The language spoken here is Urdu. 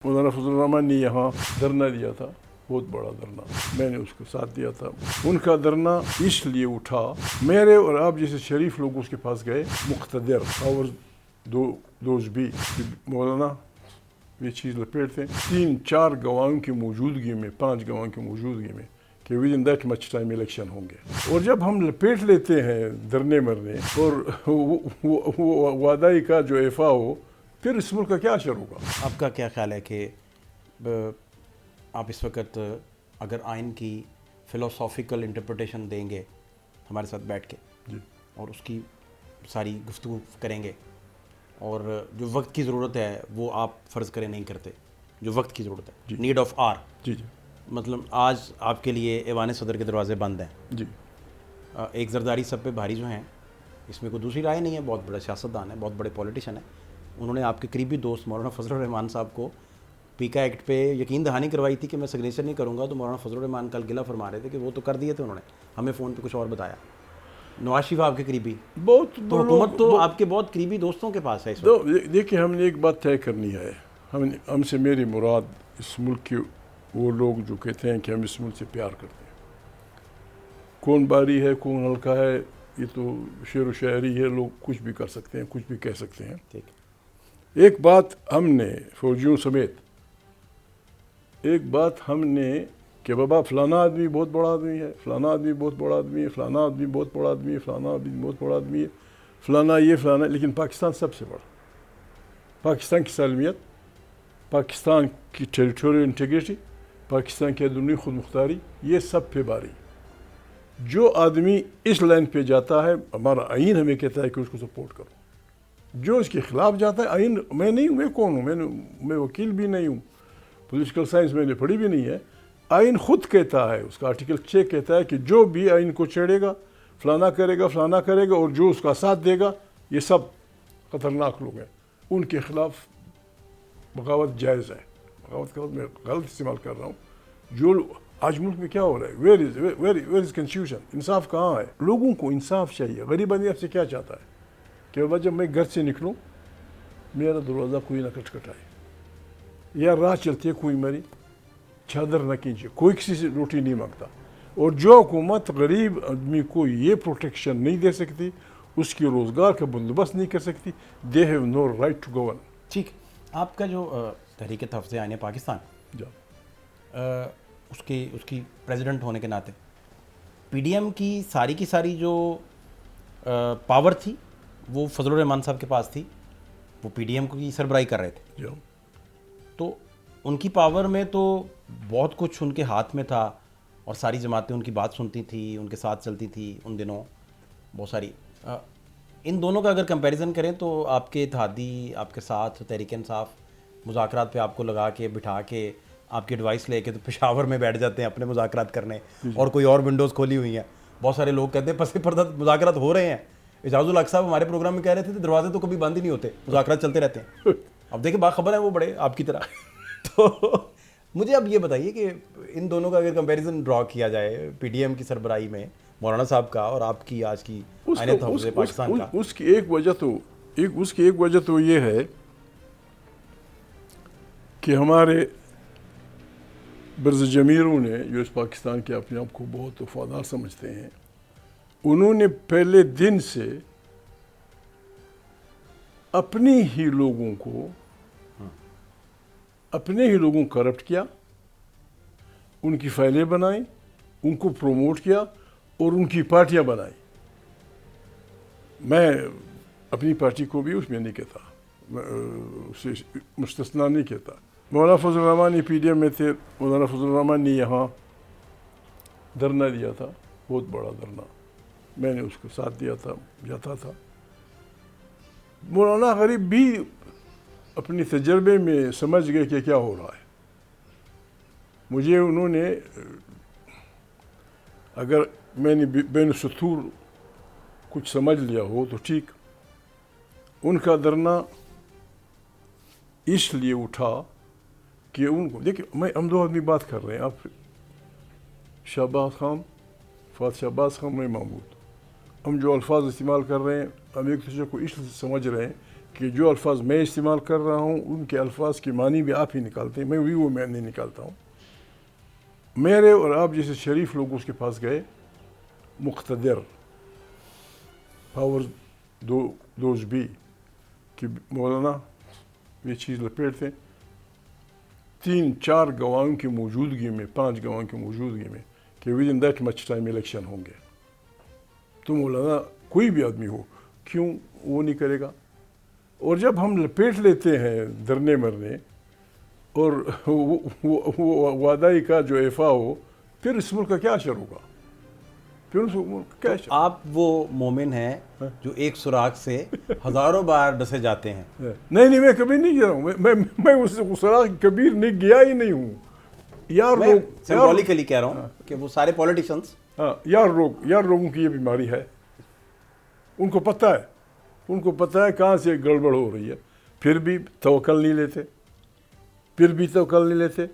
مولانا فضل الرحمان نے یہاں دھرنا دیا تھا، بہت بڑا دھرنا، میں نے اس کو ساتھ دیا تھا۔ ان کا دھرنا اس لیے اٹھا، میرے اور آپ جیسے شریف لوگ اس کے پاس گئے، مقتدر اور دوز بھی مولانا یہ چیز لپیٹتے ہیں 3-4 گواہوں کی موجودگی میں، 5 گواہوں کی موجودگی میں کہ with in that much time election ہوں گے، اور جب ہم لپیٹ لیتے ہیں دھرنے مرنے اور وہ وعدائی کا جو ایفا ہو، پھر اس ملک کا کیا اثر ہوگا؟ آپ کا کیا خیال ہے کہ آپ اس وقت اگر آئین کی فلاسافیکل انٹرپریٹیشن دیں گے ہمارے ساتھ بیٹھ کے جی، اور اس کی ساری گفتگو کریں گے، اور جو وقت کی ضرورت ہے وہ آپ فرض کریں نہیں کرتے، جو وقت کی ضرورت ہے، نیڈ آف آر، جی جی مطلب آج آپ کے لیے ایوان صدر کے دروازے بند ہیں، جی، ایک زرداری سب پہ بھاری جو ہیں، اس میں کوئی دوسری رائے نہیں ہے، بہت بڑے سیاستدان ہیں، بہت بڑے پولیٹیشین ہیں، انہوں نے آپ کے قریبی دوست مولانا فضل الرحمان صاحب کو پیکا ایکٹ پہ یقین دہانی کروائی تھی کہ میں سگنیچر نہیں کروں گا، تو مولانا فضل الرحمان کل گلہ فرما رہے تھے کہ وہ تو کر دیے تھے انہوں نے، ہمیں فون پہ کچھ اور بتایا۔ نواز شریف آپ کے قریبی، بہت تو حکومت تو آپ کے بہت قریبی دوستوں کے پاس ہے اس وقت۔ دیکھیے، ہم نے ایک بات طے کرنی ہے، ہم سے میری مراد اس ملک کے وہ لوگ جو کہتے ہیں کہ ہم اس ملک سے پیار کرتے ہیں، کون باری ہے کون ہلکا ہے، یہ تو شعر و شاعری ہے، لوگ کچھ بھی کر سکتے ہیں، کچھ بھی کہہ سکتے ہیں۔ ٹھیک، ایک بات ہم نے فوجیوں سمیت، ایک بات ہم نے کہ بابا فلانا آدمی بہت بڑا آدمی ہے، فلانا آدمی بہت بڑا آدمی ہے، فلانا آدمی بہت بڑا آدمی ہے، فلانا آدمی بہت بڑا آدمی ہے، فلانا یہ فلانا، لیکن پاکستان سب سے بڑا، پاکستان کی سالمیت، پاکستان کی ٹیریٹوریل انٹیگریٹی، پاکستان کی اندرونی خود مختاری، یہ سب پہ باری۔ جو آدمی اس لائن پہ جاتا ہے، ہمارا آئین ہمیں کہتا ہے کہ اس کو سپورٹ کرو۔ جو اس کے خلاف جاتا ہے، آئین میں نہیں ہوں، میں کون ہوں، میں وکیل بھی نہیں ہوں، پولیٹیکل سائنس میں نے پڑھی بھی نہیں ہے، آئین خود کہتا ہے، اس کا آرٹیکل 6 کہتا ہے کہ جو بھی آئین کو چھیڑے گا، فلانا کرے گا، فلانا کرے گا، اور جو اس کا ساتھ دے گا، یہ سب خطرناک لوگ ہیں، ان کے خلاف بغاوت جائز ہے۔ بغاوت کا میں غلط استعمال کر رہا ہوں۔ جو آج ملک میں کیا ہو رہا ہے، ویئر از کنفیوژن، انصاف کہاں ہے؟ لوگوں کو انصاف چاہیے۔ غریب آدمی آپ سے کیا چاہتا ہے کہ بابا جب میں گھر سے نکلوں میرا دروازہ کوئی نہ کھٹکھٹائے، یا راہ چلتے کوئی میری چادر نہ کھینچے، کوئی کسی سے روٹی نہیں مانگتا۔ اور جو حکومت غریب آدمی کو یہ پروٹیکشن نہیں دے سکتی، اس کی روزگار کا بندوبست نہیں کر سکتی، they have no right to govern. ٹھیک، آپ کا جو تحریک تحفظ آئین پاکستان، اس کی پریزیڈنٹ ہونے کے ناطے پی ڈی ایم کی ساری جو پاور تھی وہ فضل الرحمان صاحب کے پاس تھی، وہ پی ڈی ایم کی سربراہی کر رہے تھے، تو ان کی پاور میں تو بہت کچھ ان کے ہاتھ میں تھا، اور ساری جماعتیں ان کی بات سنتی تھی، ان کے ساتھ چلتی تھی ان دنوں بہت ساری۔ ان دونوں کا اگر کمپیریزن کریں تو آپ کے اتحادی آپ کے ساتھ تحریک انصاف مذاکرات پہ آپ کو لگا کے بٹھا کے آپ کی ایڈوائس لے کے تو پشاور میں بیٹھ جاتے ہیں اپنے مذاکرات کرنے، اور کوئی اور ونڈوز کھولی ہوئی ہیں، بہت سارے لوگ کہتے ہیں پس پردہ مذاکرات ہو رہے ہیں۔ اعجاز الحق صاحب ہمارے پروگرام میں کہہ رہے تھے دروازے تو کبھی بند ہی نہیں ہوتے، مذاکرات چلتے رہتے ہیں۔ اب دیکھیں باخبر ہیں وہ بڑے آپ کی طرح۔ تو مجھے اب یہ بتائیے کہ ان دونوں کا اگر کمپیریزن ڈرا کیا جائے پی ڈی ایم کی سربراہی میں مولانا صاحب کا اور آپ کی آج کی آئین تحفظ پاکستان کا، اس کی ایک وجہ تو یہ ہے کہ ہمارے برز جمیروں نے، جو اس پاکستان کے اپنے آپ کو بہت وفادار سمجھتے ہیں، انہوں نے پہلے دن سے اپنے ہی لوگوں کو کرپٹ کیا، ان کی فائلیں بنائیں، ان کو پروموٹ کیا، اور ان کی پارٹیاں بنائیں۔ میں اپنی پارٹی کو بھی اس میں نہیں کہتا، اسے مستثنا نہیں کہتا۔ مولانا فضل الرحمان نے پی ڈی ایم میں تھے، مولانا فضل الرحمان نے یہاں دھرنا دیا تھا، بہت بڑا دھرنا، میں نے اس کو ساتھ دیا تھا، جاتا تھا۔ مولانا غریب بھی اپنے تجربے میں سمجھ گئے کہ کیا ہو رہا ہے۔ مجھے انہوں نے، اگر میں نے بین السطور کچھ سمجھ لیا ہو تو ٹھیک، ان کا دھرنا اس لیے اٹھا کہ ان کو دیکھیں، ہم دو آدمی بات کر رہے ہیں، آپ شہباز خان، فاتح شہباز خان، میں محمود، ہم جو الفاظ استعمال کر رہے ہیں، ہم ایک دوسرے کو اس لیے سمجھ رہے ہیں کہ جو الفاظ میں استعمال کر رہا ہوں ان کے الفاظ کی معنی بھی آپ ہی نکالتے ہیں، میں بھی وہ میں نہیں نکالتا ہوں. میرے اور آپ جیسے شریف لوگ اس کے پاس گئے، مقتدر پاور دوز بھی کہ مولانا یہ چیز لپیٹتے ہیں. 3-4 گواہوں کی موجودگی میں، 5 گواہوں کی موجودگی میں کہ with in that much time election ہوں گے. تو مولانا کوئی بھی آدمی ہو کیوں وہ نہیں کرے گا؟ اور جب ہم لپیٹ لیتے ہیں درنے مرنے اور وہ وعدائی کا جو ایفا ہو، پھر اس ملک کا کیا اثر ہوگا؟ پھر اس ملک کا کیا اثر؟ آپ وہ مومن ہیں جو ایک سراغ سے ہزاروں بار ڈسے جاتے ہیں. نہیں میں کبھی نہیں گیا ہوں. میں اس سراغ کبیر نہیں گیا ہی نہیں ہوں. یار میں سمبولیکلی کہہ رہا ہوں کہ وہ سارے پولیٹیشنز، یار لوگوں کی یہ بیماری ہے. ان کو پتہ ہے کہاں سے گڑبڑ ہو رہی ہے، پھر بھی توکل نہیں لیتے.